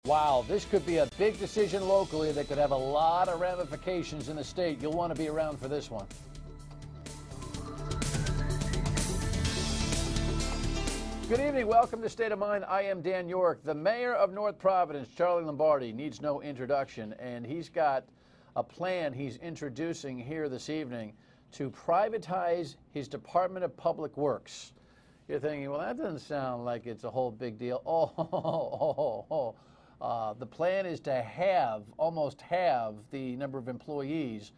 Wow, this could be a big decision locally that could have a lot of ramifications in the state. You'll want to be around for this one. Good evening. Welcome to State of Mind. I am Dan Yorke. The mayor of North Providence, Charlie Lombardi, needs no introduction, and he's got a plan he's introducing here this evening to privatize his Department of Public Works. You're thinking, well, that doesn't sound like it's a whole big deal. The plan is to almost halve the number of employees.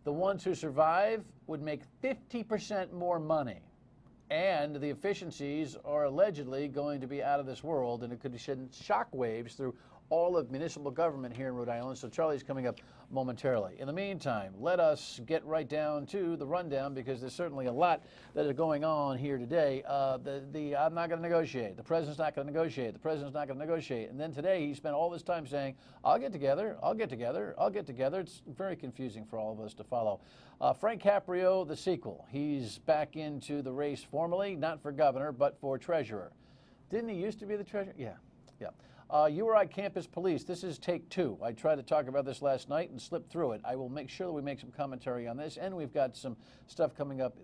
The ones who survive would make 50% more money. And the efficiencies are allegedly going to be out of this world, and it could send shockwaves through all of municipal government here in Rhode Island. So Charlie's coming up momentarily. In the meantime, let us get right down to the rundown, because there's certainly a lot that is going on here today. I'm not going to negotiate. The president's not going to negotiate. The president's not going to negotiate. And then today he spent all this time saying, I'll get together, I'll get together, I'll get together. It's very confusing for all of us to follow. Frank Caprio, the sequel. He's back into the race formally, not for governor, but for treasurer. Didn't he used to be the treasurer? Yeah. URI Campus Police, this is take two. I tried to talk about this last night and slipped through it. I will make sure that we make some commentary on this, and we've got some stuff coming up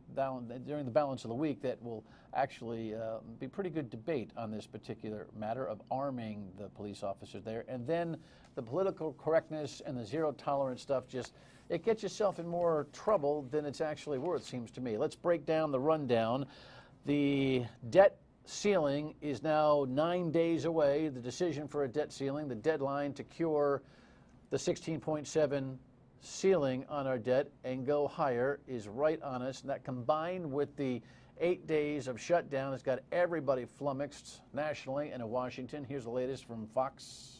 during the balance of the week that will actually be pretty good debate on this particular matter of arming the police officers there. And then the political correctness and the zero tolerance stuff, it gets yourself in more trouble than it's actually worth, seems to me. Let's break down the rundown. The debt ceiling is now 9 days away. The decision for a debt ceiling, the deadline to cure the 16.7 ceiling on our debt and go higher, is right on us. And that, combined with the 8 days of shutdown, has got everybody flummoxed nationally and in Washington. Here's the latest from Fox.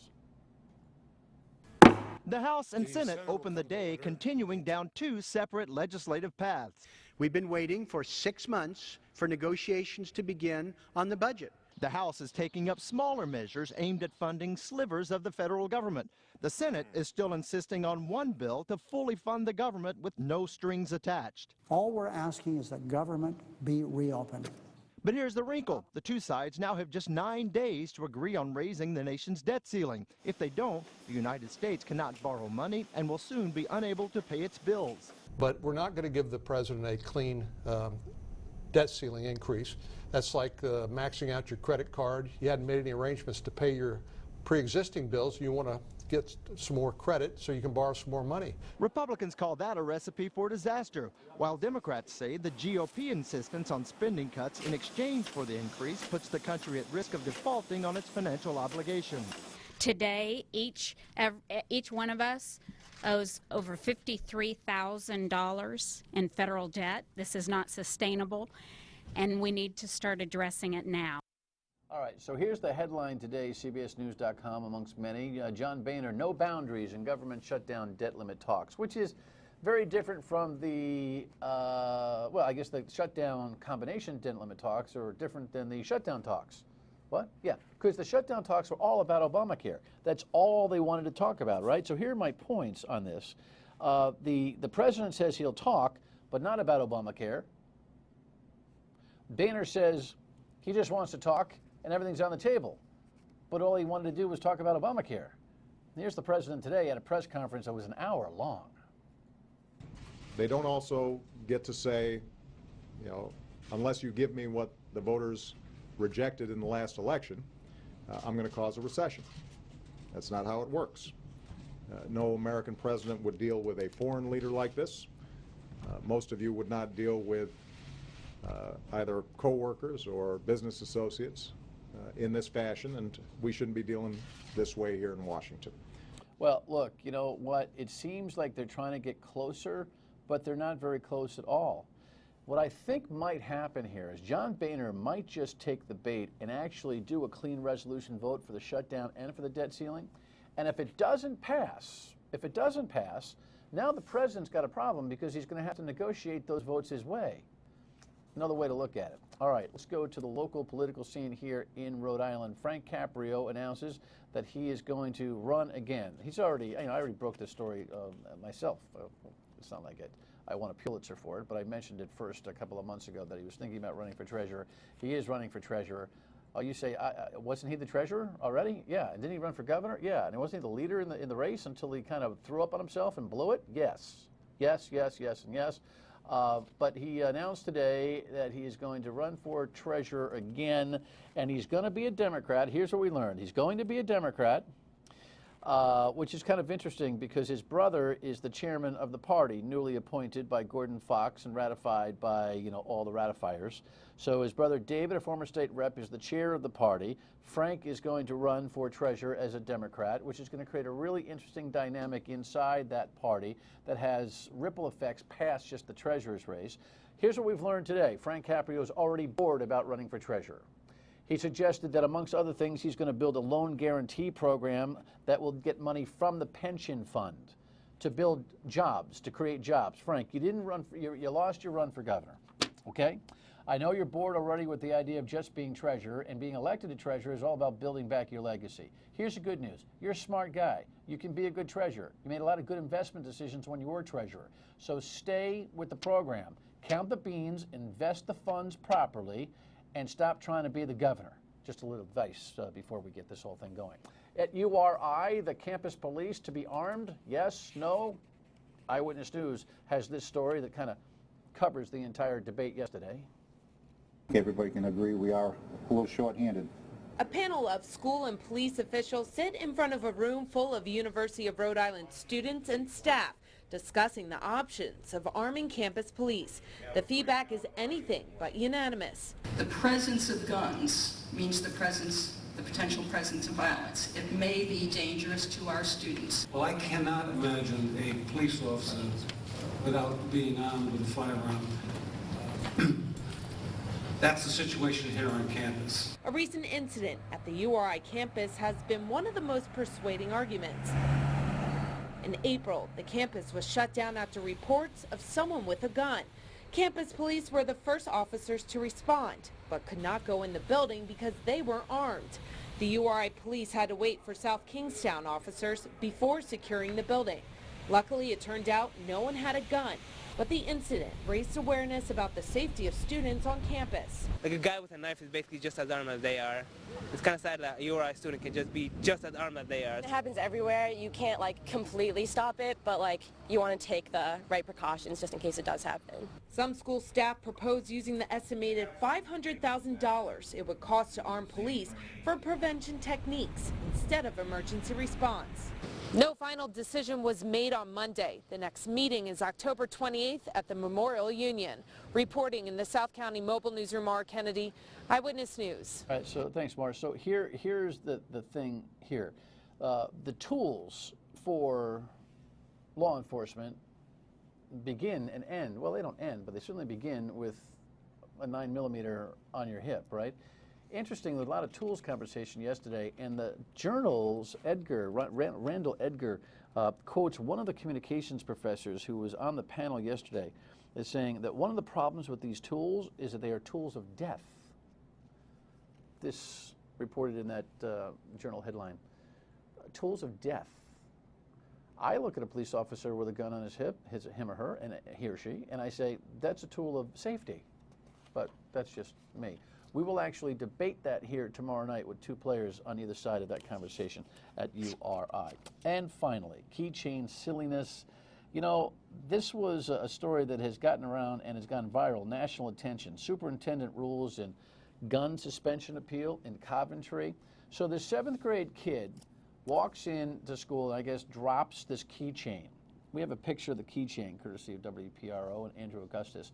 The House and Senate opened the day continuing down two separate legislative paths. We've been waiting for 6 months for negotiations to begin on the budget. The House is taking up smaller measures aimed at funding slivers of the federal government. The Senate is still insisting on one bill to fully fund the government with no strings attached. All we're asking is that government be reopened. But here's the wrinkle. The two sides now have just 9 days to agree on raising the nation's debt ceiling. If they don't, the United States cannot borrow money and will soon be unable to pay its bills. But we're not going to give the president a clean debt ceiling increase. That's like maxing out your credit card. You hadn't made any arrangements to pay your pre-existing bills. You want to get some more credit so you can borrow some more money. Republicans call that a recipe for disaster, while Democrats say the GOP insistence on spending cuts in exchange for the increase puts the country at risk of defaulting on its financial obligations. Today, each one of us owes over $53,000 in federal debt. This is not sustainable, and we need to start addressing it now. All right, so here's the headline today, CBSNews.com, amongst many. John Boehner, no boundaries in government shutdown debt limit talks, which is very different from the, well, I guess the shutdown combination debt limit talks are different than the shutdown talks. What? Yeah, because the shutdown talks were all about Obamacare. That's all they wanted to talk about, right? So here are my points on this. The president says he'll talk, but not about Obamacare. Boehner says he just wants to talk and everything's on the table. But all he wanted to do was talk about Obamacare. And here's the president today at a press conference that was an hour long. They don't also get to say, you know, unless you give me what the voters rejected in the last election, I'm going to cause a recession. That's not how it works. No American president would deal with a foreign leader like this. Most of you would not deal with either co-workers or business associates in this fashion, and we shouldn't be dealing this way here in Washington. Well, look, you know what? It seems like they're trying to get closer, but they're not very close at all. What I think might happen here is John Boehner might just take the bait and actually do a clean resolution vote for the shutdown and for the debt ceiling. And if it doesn't pass, now the president's got a problem because he's going to have to negotiate those votes his way. Another way to look at it. All right, let's go to the local political scene here in Rhode Island. Frank Caprio announces that he is going to run again. He's already, I already broke this story myself. It's not like I won a Pulitzer for it, but I mentioned it first a couple of months ago that he was thinking about running for treasurer. He is running for treasurer. Oh, you say, wasn't he the treasurer already? Yeah. And didn't he run for governor? Yeah. And wasn't he the leader in the race until he kind of threw up on himself and blew it? Yes. Yes, yes, yes, and yes. But he announced today that he is going to run for treasurer again, and he's going to be a Democrat. Here's what we learned. He's going to be a Democrat, which is kind of interesting because his brother is the chairman of the party, newly appointed by Gordon Fox and ratified by, you know, all the ratifiers. So his brother David, a former state rep, is the chair of the party. Frank is going to run for treasurer as a Democrat, which is going to create a really interesting dynamic inside that party that has ripple effects past just the treasurer's race. Here's what we've learned today. Frank Caprio is already bored about running for treasurer. He suggested that, amongst other things, he's going to build a loan guarantee program that will get money from the pension fund to build jobs, to create jobs. Frank, you didn't run for, you lost your run for governor, okay? I know you're bored already with the idea of just being treasurer, and being elected to treasurer is all about building back your legacy. Here's the good news. You're a smart guy. You can be a good treasurer. You made a lot of good investment decisions when you were treasurer. So stay with the program. Count the beans, invest the funds properly, and stop trying to be the governor. Just a little advice before we get this whole thing going. At URI, the campus police to be armed? Yes? No? Eyewitness News has this story that kind of covers the entire debate yesterday. Everybody can agree we are a little short-handed. A panel of school and police officials sit in front of a room full of University of Rhode Island students and staff discussing the options of arming campus police. The feedback is anything but unanimous. The presence of guns means the potential presence of violence. It may be dangerous to our students. Well, I cannot imagine a police officer without being armed with a firearm. That's the situation here on campus. A recent incident at the URI campus has been one of the most persuading arguments. In April, the campus was shut down after reports of someone with a gun. Campus police were the first officers to respond, but could not go in the building because they were armed. The URI police had to wait for South Kingstown officers before securing the building. Luckily, it turned out no one had a gun, but the incident raised awareness about the safety of students on campus. Like, a guy with a knife is basically just as armed as they are. It's kind of sad that a URI student can just be just as armed as they are. It happens everywhere. You can't completely stop it, but you want to take the right precautions just in case it does happen. Some school staff proposed using the estimated $500,000 it would cost to arm police for prevention techniques instead of emergency response. No final decision was made on Monday. The next meeting is October 28th at the Memorial Union. Reporting in the South County Mobile Newsroom, Mara Kennedy, Eyewitness News. All right, so thanks, Mara. So here's the thing here. The tools for law enforcement begin and end, well, they don't end, but they certainly begin with a 9mm on your hip, right? Interesting, there was a lot of tools conversation yesterday, and the Journal's Randall Edgar quotes one of the communications professors who was on the panel yesterday as saying that one of the problems with these tools is that they are tools of death. This reported in that Journal headline. Tools of death. I look at a police officer with a gun on his hip, him or her, and he or she, and I say, that's a tool of safety. But that's just me. We will actually debate that here tomorrow night with two players on either side of that conversation at URI. And finally, keychain silliness. You know, this was a story that has gotten around and has gone viral, national attention. Superintendent rules in gun suspension appeal in Coventry. So the 7th grade kid walks into school and I guess drops this keychain. We have a picture of the keychain courtesy of WPRO and Andrew Augustus.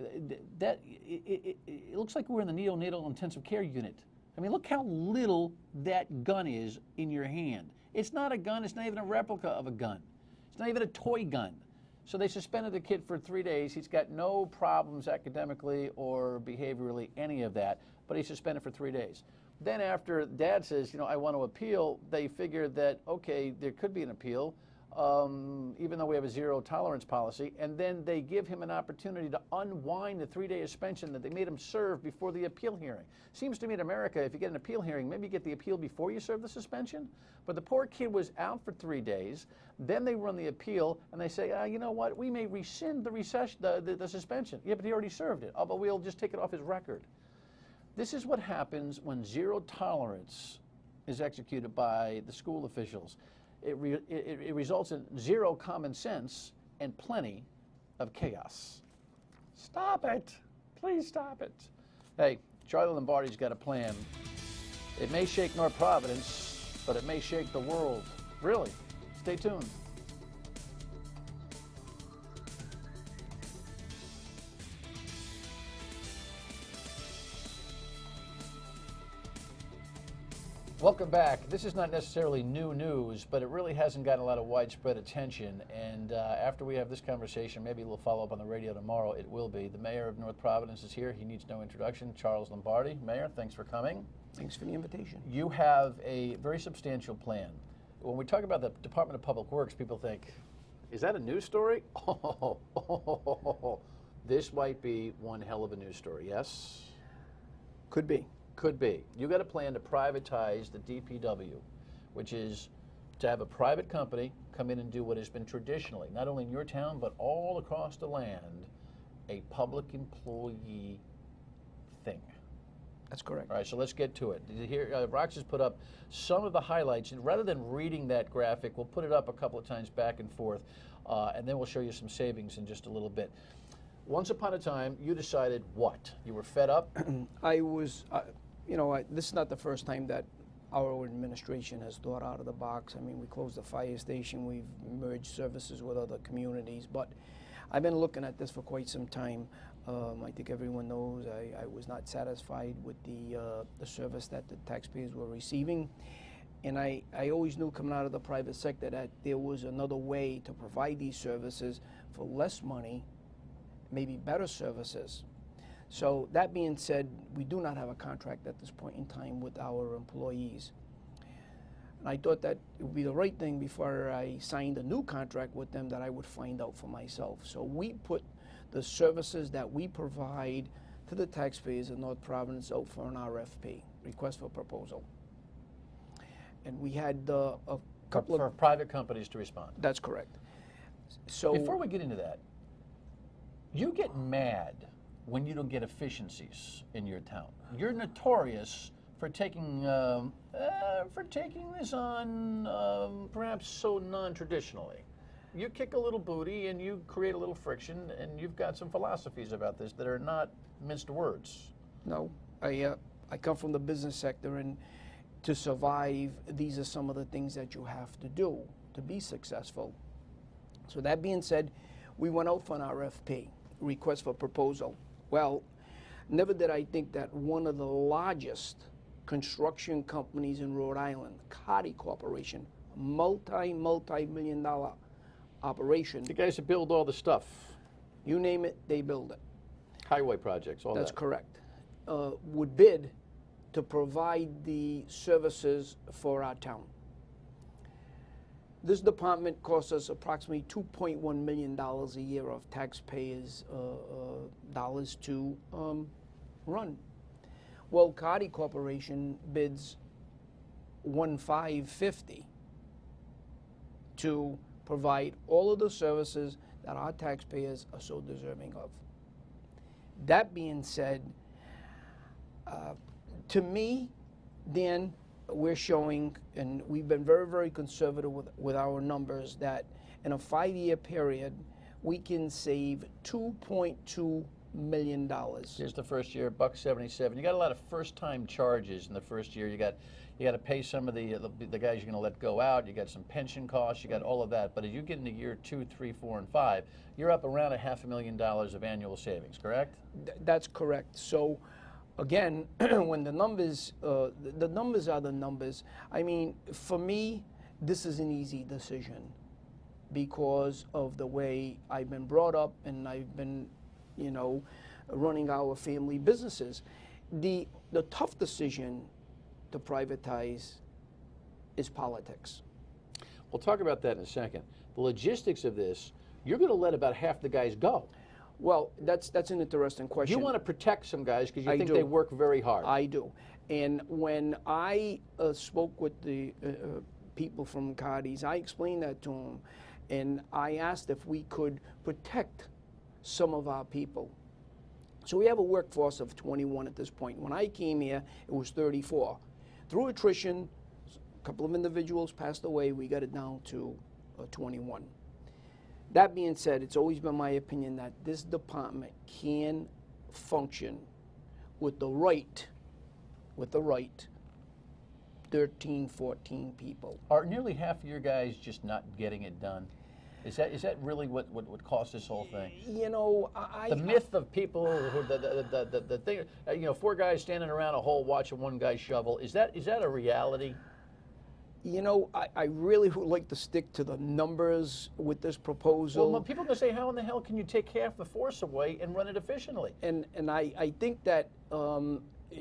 It looks like we're in the neonatal intensive care unit. I mean, look how little that gun is in your hand. It's not a gun. It's not even a replica of a gun. It's not even a toy gun. So they suspended the kid for 3 days. He's got no problems academically or behaviorally, any of that, but he's suspended for 3 days. Then after Dad says, you know, I want to appeal, they figured that, okay, there could be an appeal. Even though we have a zero tolerance policy, and then they give him an opportunity to unwind the 3-day suspension that they made him serve before the appeal hearing. Seems to me in America, if you get an appeal hearing, maybe you get the appeal before you serve the suspension. But the poor kid was out for 3 days. Then they run the appeal, and they say, you know what, we may rescind the suspension. Yeah, but he already served it. Oh, but we'll just take it off his record. This is what happens when zero tolerance is executed by the school officials. It results in zero common sense and plenty of chaos. Stop it. Please stop it. Hey, Charlie Lombardi's got a plan. It may shake North Providence, but it may shake the world. Really. Stay tuned. Welcome back. This is not necessarily new news, but it really hasn't gotten a lot of widespread attention. And after we have this conversation, maybe we'll follow up on the radio tomorrow. It will be. The mayor of North Providence is here. He needs no introduction. Charles Lombardi. Mayor, thanks for coming. Thanks for the invitation. You have a very substantial plan. When we talk about the Department of Public Works, people think, is that a news story? This might be one hell of a news story, yes? Could be. Could be. You got a plan to privatize the DPW, which is to have a private company come in and do what has been traditionally, not only in your town, but all across the land, a public employee thing. That's correct. All right, so let's get to it. Here, Rox has put up some of the highlights, and rather than reading that graphic, we'll put it up a couple of times back and forth, and then we'll show you some savings in just a little bit. Once upon a time, you decided what? You were fed up? I was, this is not the first time that our administration has thought out of the box. I mean, we closed the fire station, we've merged services with other communities, but I've been looking at this for quite some time. I think everyone knows I was not satisfied with the service that the taxpayers were receiving. And I always knew coming out of the private sector that there was another way to provide these services for less money, maybe better services. So that being said, we do not have a contract at this point in time with our employees. And I thought that it would be the right thing before I signed a new contract with them that I would find out for myself. So we put the services that we provide to the taxpayers in North Providence out for an RFP, request for proposal. And we had a couple for private companies to respond. That's correct. So before we get into that, you get mad when you don't get efficiencies in your town. You're notorious for taking this on perhaps so non-traditionally. You kick a little booty and you create a little friction, and you've got some philosophies about this that are not minced words. No, I come from the business sector, and to survive, these are some of the things that you have to do to be successful. So that being said, we went out for an RFP, request for proposal. Well, never did I think that one of the largest construction companies in Rhode Island, Carty Corporation, multi-million-dollar operation. The guys that build all the stuff. You name it, they build it. Highway projects, all that. That's correct. Would bid to provide the services for our town. This department costs us approximately $2.1 million a year of taxpayers' dollars to run. Well, Carty Corporation bids $1,550 to provide all of the services that our taxpayers are so deserving of. That being said, to me, Dan, we're showing, and we've been very, very conservative with our numbers, that in a 5-year period, we can save $2.2 million. Here's the first year, $177. You got a lot of first-time charges in the first year. You got to pay some of the guys you're going to let go out. You got some pension costs. You got all of that. But as you get into year 2, 3, 4, and 5, you're up around $500,000 of annual savings. Correct? That's correct. So, again, when the numbers are the numbers. I mean, for me, this is an easy decision because of the way I've been brought up and I've been, running our family businesses. The tough decision to privatize is politics. We'll talk about that in a second. The logistics of this, you're going to let about half the guys go. Well, that's an interesting question. You want to protect some guys because you think they work very hard. I do. And when I spoke with the people from Carty's, I explained that to them, and I asked if we could protect some of our people. So we have a workforce of 21 at this point. When I came here, it was 34. Through attrition, a couple of individuals passed away, we got it down to 21. That being said, it's always been my opinion that this department can function with the right 13, 14 people. Are nearly half of your guys just not getting it done? Is that really what caused this whole thing? You know, the myth of people who the thing, you know, 4 guys standing around a hole watching one guy shovel. Is that a reality? You know, I really would like to stick to the numbers with this proposal. Well, people are going to say, how in the hell can you take half the force away and run it efficiently? And I think that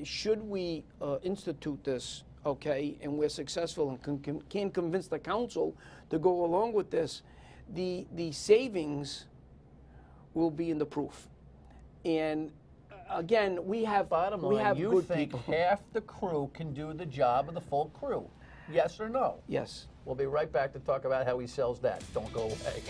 should we institute this, okay, and we're successful and can convince the council to go along with this, the savings will be in the proof. And again, we have bottom line, we have you good think people. half the crew can do the job of the full crew? Yes or no? Yes. We'll be right back to talk about how he sells that. Don't go away.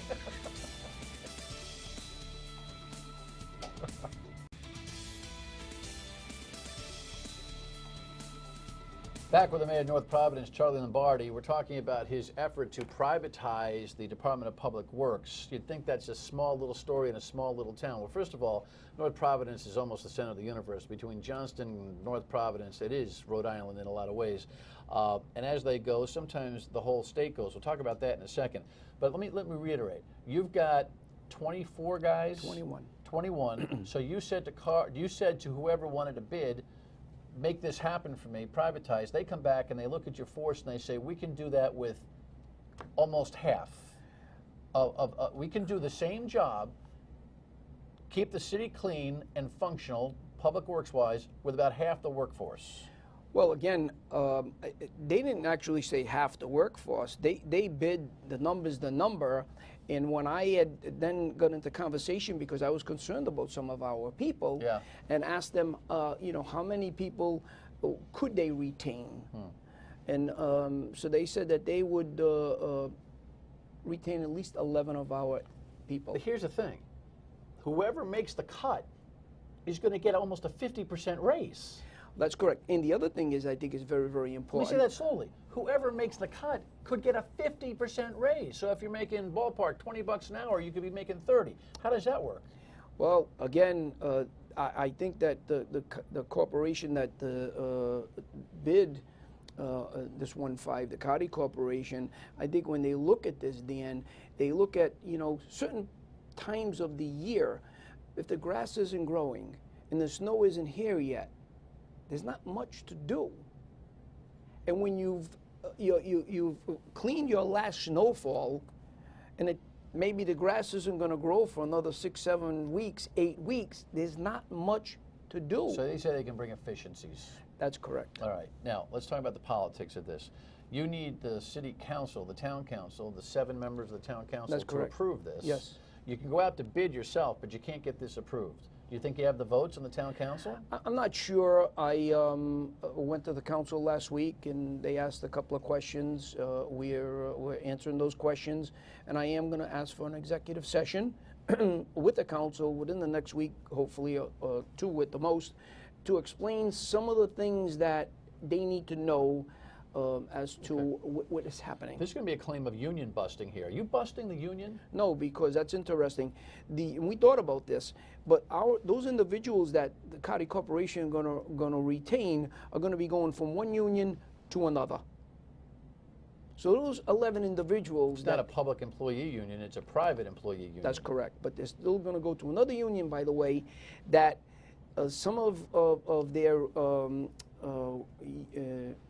Back with the mayor of North Providence, Charlie Lombardi. We're talking about his effort to privatize the Department of Public Works. You'd think that's a small little story in a small little town. Well, first of all, North Providence is almost the center of the universe. Between Johnston and North Providence, it is Rhode Island in a lot of ways. And as they go, sometimes the whole state goes. We'll talk about that in a second. But let me reiterate. You've got 24 guys? 21. 21. So you said to whoever wanted to bid, make this happen for me, privatize. They come back and they look at your force and they say, we can do that with almost half. We can do the same job, keep the city clean and functional, public works-wise, with about half the workforce. Well, again, they didn't actually say half the workforce. They bid the number, and when I had then got into conversation because I was concerned about some of our people, and asked them, you know, how many people could they retain, and so they said that they would retain at least 11 of our people. But here's the thing: whoever makes the cut is going to get almost a 50% raise. That's correct. And the other thing is, I think is very, very important. Let me say that slowly. Whoever makes the cut could get a 50% raise. So if you're making ballpark $20 an hour, you could be making 30. How does that work? Well, again, I think that the corporation that bid this 1.5, the Cardi Corporation, I think when they look at this, Dan, they look at, you know, certain times of the year. If the grass isn't growing and the snow isn't here yet, there's not much to do. And when you've cleaned your last snowfall, and maybe the grass isn't going to grow for another 6, 7 weeks, 8 weeks, there's not much to do. So they say they can bring efficiencies. That's correct. All right. Now, let's talk about the politics of this. You need the city council, the town council, the 7 members of the town council to approve this. Yes. You can go out to bid yourself, but you can't get this approved. Do you think you have the votes on the town council? I'm not sure. I went to the council last week and they asked a couple of questions. We're answering those questions, and I am going to ask for an executive session with the council within the next week, hopefully 2 at the most, to explain some of the things that they need to know as to what is happening. There's going to be a claim of union busting here. Are you busting the union? No, because that's interesting. We thought about this, but those individuals that the Cardi Corporation are going to retain are going to be going from one union to another. So those 11 individuals. It's not a public employee union, it's a private employee union. That's correct, but they're still going to go to another union, by the way, that some of their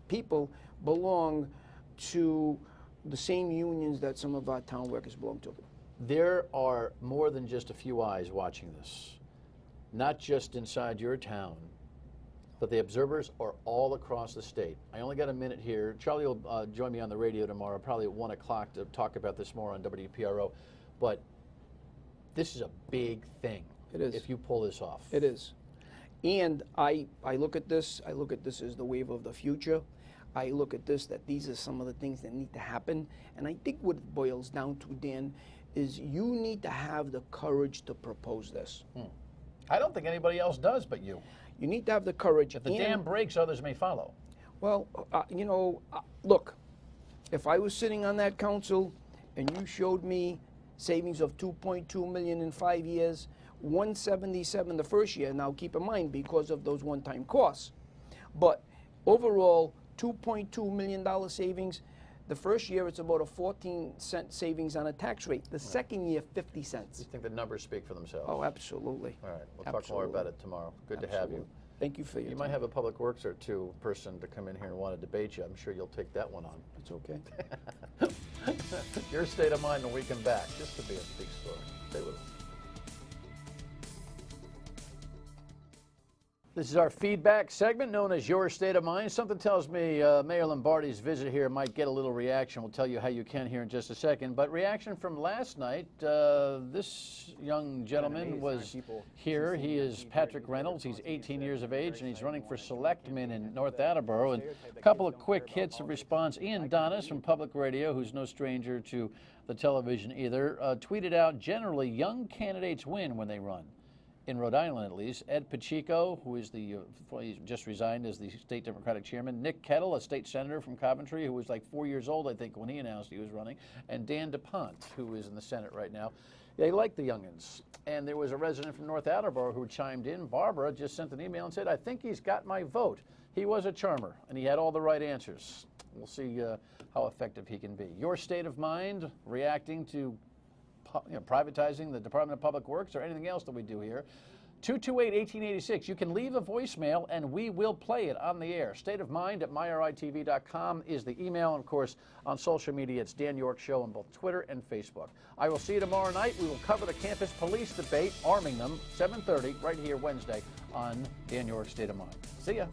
people belong to the same unions that some of our town workers belong to. There are more than just a few eyes watching this, not just inside your town, but the observers are all across the state. I only got a minute here. Charlie will join me on the radio tomorrow, probably at 1 o'clock, to talk about this more on WPRI. But this is a big thing. It is. If you pull this off. It is. And I look at this as the wave of the future. I look at this that these are some of the things that need to happen. And I think what it boils down to, Dan, is you need to have the courage to propose this. I don't think anybody else does but you. You need to have the courage. If the dam breaks, others may follow. Well, you know, look, if I was sitting on that council and you showed me savings of $2.2 million in 5 years, 177 the first year, now keep in mind because of those one-time costs, but overall $2.2 million savings. The first year it's about a 14-cent savings on a tax rate. The second year, 50 cents. You think the numbers speak for themselves? Oh, absolutely. All right, we'll talk more about it tomorrow. Good to have you. Thank you for your You time. might have a Public Works or two person to come in here and want to debate you. I'm sure you'll take that one on. It's okay. Your State of Mind when we come back. This could be a big story. Stay with us. This is our feedback segment known as Your State of Mind. Something tells me Mayor Lombardi's visit here might get a little reaction. We'll tell you how you can here in just a second. But reaction from last night, this young gentleman was here. He is Patrick Reynolds. He's 18 years of age, and he's running for selectman in North Attleboro. And a couple of quick hits of response. Ian Donis from Public Radio, who's no stranger to the television either, tweeted out, generally, young candidates win when they run. In Rhode Island, at least. Ed Pacheco, who is he's just resigned as the state Democratic chairman. Nick Kettle, a state senator from Coventry, who was like 4 years old, I think, when he announced he was running. And Dan DuPont, who is in the Senate right now. They like the youngins. And there was a resident from North Attleboro who chimed in. Barbara just sent an email and said, I think he's got my vote. He was a charmer, and he had all the right answers. We'll see how effective he can be. Your State of Mind, reacting to privatizing the Department of Public Works or anything else that we do here. 228-1886. You can leave a voicemail and we will play it on the air. State of Mind at myRITV.com is the email. And of course, on social media, it's Dan Yorke Show on both Twitter and Facebook. I will see you tomorrow night. We will cover the campus police debate, arming them, 7:30, right here Wednesday on Dan Yorke State of Mind. See ya.